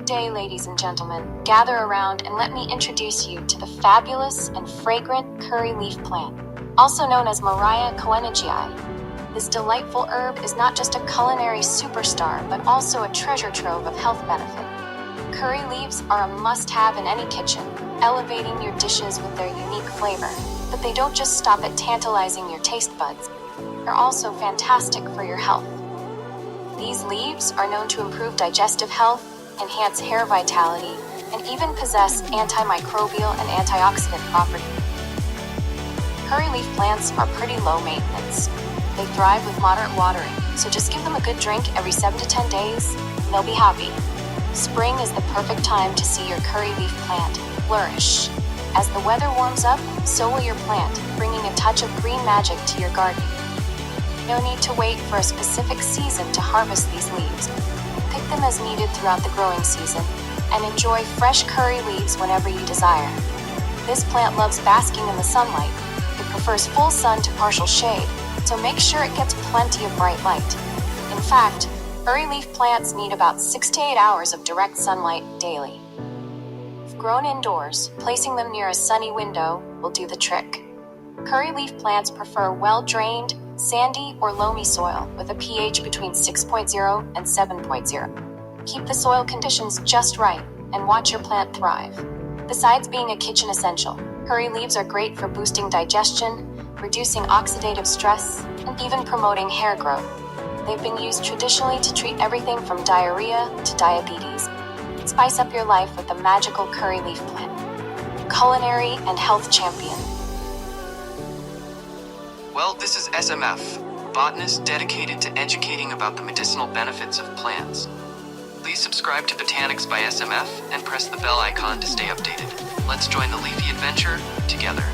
Good day, ladies and gentlemen. Gather around and let me introduce you to the fabulous and fragrant curry leaf plant, also known as Mariah coenegii. This delightful herb is not just a culinary superstar, but also a treasure trove of health benefit. Curry leaves are a must-have in any kitchen, elevating your dishes with their unique flavor. But they don't just stop at tantalizing your taste buds. They're also fantastic for your health. These leaves are known to improve digestive health, enhance hair vitality, and even possess antimicrobial and antioxidant properties. Curry leaf plants are pretty low maintenance. They thrive with moderate watering, so just give them a good drink every 7 to 10 days, and they'll be happy. Spring is the perfect time to see your curry leaf plant flourish. As the weather warms up, so will your plant, bringing a touch of green magic to your garden. No need to wait for a specific season to harvest these leaves. Pick them as needed throughout the growing season, and enjoy fresh curry leaves whenever you desire. This plant loves basking in the sunlight. It prefers full sun to partial shade, so make sure it gets plenty of bright light. In fact, curry leaf plants need about 6 to 8 hours of direct sunlight daily. If grown indoors, placing them near a sunny window will do the trick. Curry leaf plants prefer well-drained, sandy or loamy soil with a pH between 6.0 and 7.0. Keep the soil conditions just right and watch your plant thrive. Besides being a kitchen essential, curry leaves are great for boosting digestion, reducing oxidative stress, and even promoting hair growth. They've been used traditionally to treat everything from diarrhea to diabetes. Spice up your life with the magical curry leaf plant. Culinary and health champion. Well, this is SMF, botanist dedicated to educating about the medicinal benefits of plants. Please subscribe to Botanics by SMF and press the bell icon to stay updated. Let's join the leafy adventure together.